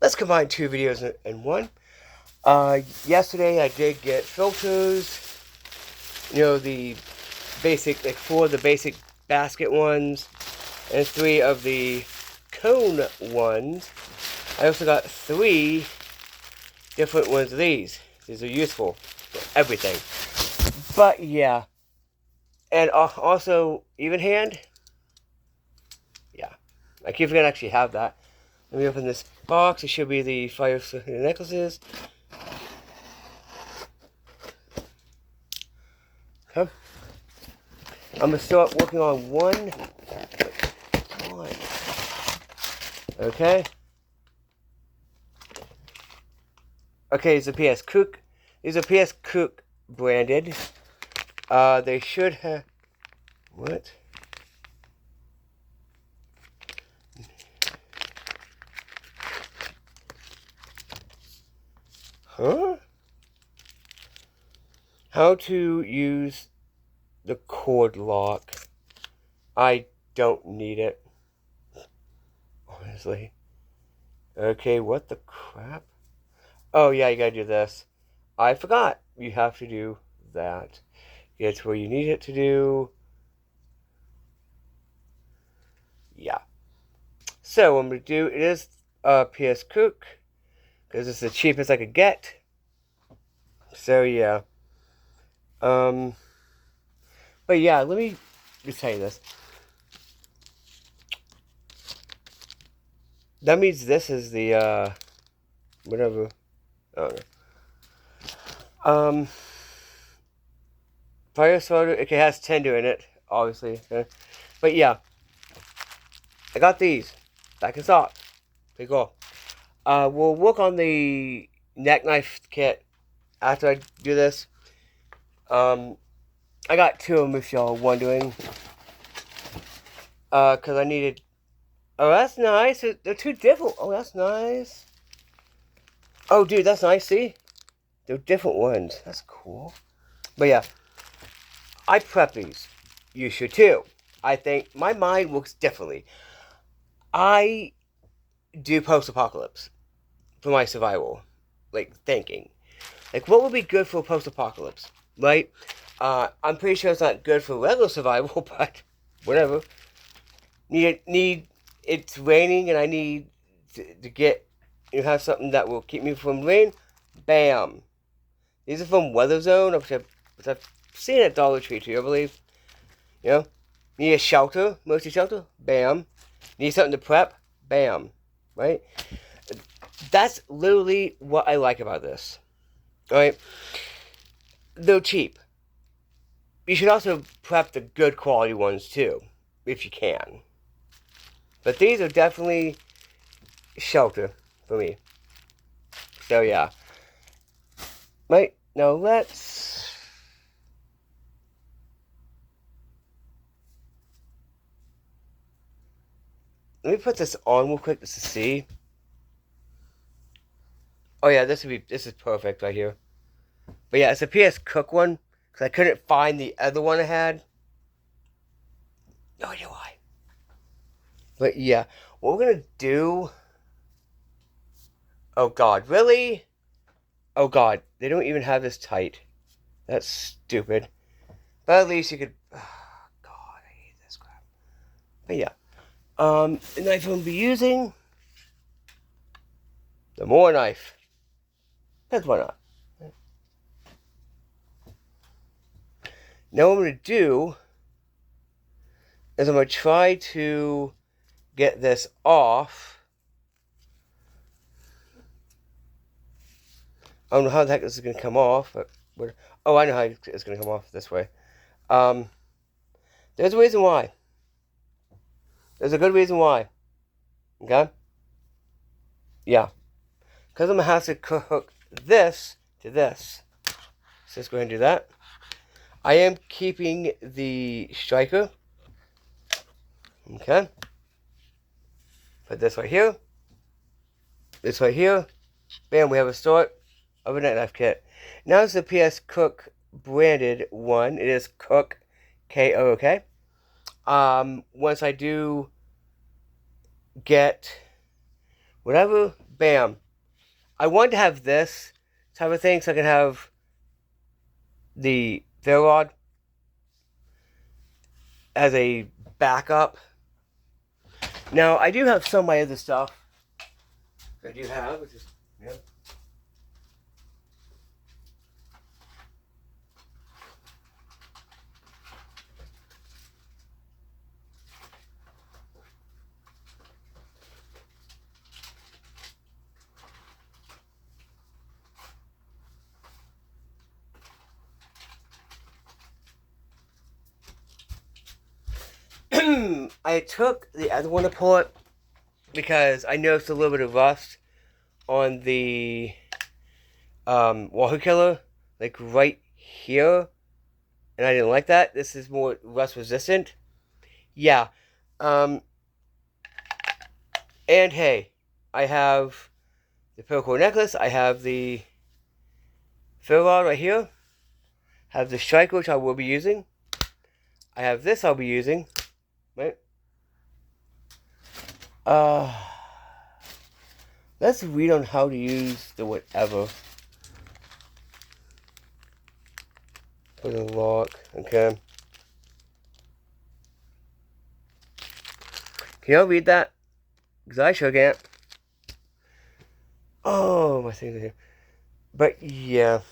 let's combine two videos in one. Yesterday I did get filters, the basic, like 4 of the basic basket ones, and 3 of the cone ones. I also got 3 different ones of these. These are useful for everything. But yeah, and also even hand. Yeah, I keep forgetting I actually have that. Let me open this box. It should be the fire necklaces. Okay. I'm gonna start working on one. Okay. Okay, it's a PS Cook. These are PS Cook branded. They should have. What? Huh? How to use the cord lock. I don't need it. Honestly. Okay, what the crap? Oh, yeah, you gotta do this. I forgot. You have to do that. It's where you need it to do. Yeah. So, what I'm gonna do, it is PS Cook. Because it's the cheapest I could get. So, yeah. Um, but yeah, let me just tell you this. That means this is the, whatever. I don't know. Fire starter, it has tinder in it, obviously. Okay. But yeah, I got these back in stock. Pretty cool. We'll work on the neck knife kit after I do this. I got 2 of them if y'all wondering. Because I needed. Oh, that's nice. They're 2 different. Oh, that's nice. Oh, dude, that's nice. See? They're different ones. That's cool. But yeah, I prep these. You should too. I think my mind works differently. I do post-apocalypse for my survival. Like, thinking. Like, what would be good for post-apocalypse? Right? I'm pretty sure it's not good for regular survival, but whatever. It's raining and I need to get, have something that will keep me from rain. Bam. These are from Weather Zone, which I've seen at Dollar Tree too, I believe. Need a shelter, mostly shelter. Bam. Need something to prep. Bam. Right? That's literally what I like about this. Alright? They're cheap. You should also prep the good quality ones too, if you can. But these are definitely shelter for me. So yeah. Right, now let me put this on real quick just to see. Oh yeah, this is perfect right here. But yeah, it's a PS Cook one because I couldn't find the other one I had. No idea why. But yeah, what we're gonna do. Oh god, really? Oh god, they don't even have this tight. That's stupid. But at least you could. Oh, god, I hate this crap. But yeah, the knife I'm gonna be using. The more knife. That's why not. Now what I'm gonna do is I'm gonna try to get this off. I don't know how the heck this is going to come off, but oh, I know how it's going to come off this way. There's a reason why. There's a good reason why. Okay? Yeah. Because I'm going to have to hook this to this. So let's go ahead and do that. I am keeping the striker. Okay? Put this right here. This right here. Bam, we have a start of a knife kit. Now it's the PS Cook branded one. It is Cook, K-O-O-K. Once I do get whatever bam. I wanted to have this type of thing so I can have the ferro rod as a backup. Now, I do have some of my other stuff. I do have, which is, yeah. I took the other one apart because I noticed a little bit of rust on the Wahoo Killer, like right here, and I didn't like that. This is more rust resistant. Yeah. And hey, I have the paracord necklace. I have the ferro rod right here. Have the striker, which I will be using. I have this I'll be using. Right? Let's read on how to use the whatever. For the lock, okay. Can y'all read that? Because I sure can't. Oh, my things are here. But yeah.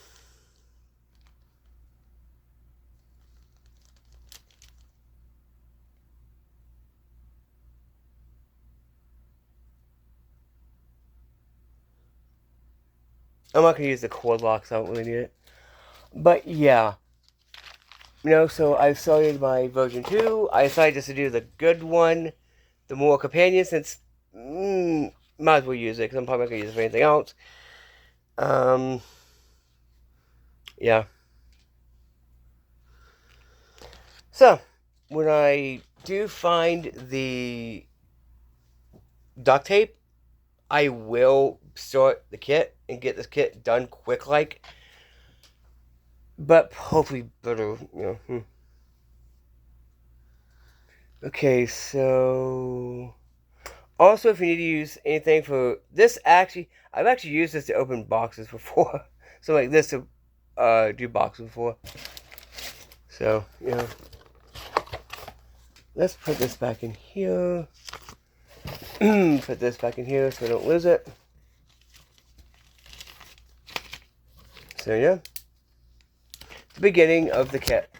I'm not going to use the cord lock, so I don't really need it. But yeah. So I started my version 2. I decided just to do the good one, the more companion, since might as well use it, because I'm probably not going to use it for anything else. Yeah. So, when I do find the duct tape, I will start the kit and get this kit done quick like. But hopefully better, Okay, so also if you need to use anything for this, I've actually used this to open boxes before. So like this to do boxes before. So, let's put this back in here. Put this back in here so I don't lose it. So yeah. The beginning of the kit.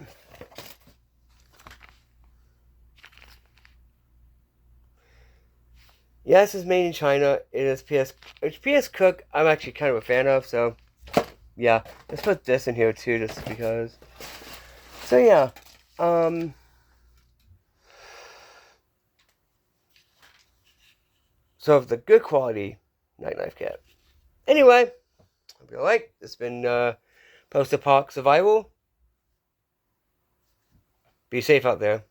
Yeah, this is made in China. It is PS Cook. I'm actually kind of a fan of, so yeah. Let's put this in here too, just because. So yeah. So of the good quality night knife kit. Anyway, hope you like. It's been Post-Apoc Survival. Be safe out there.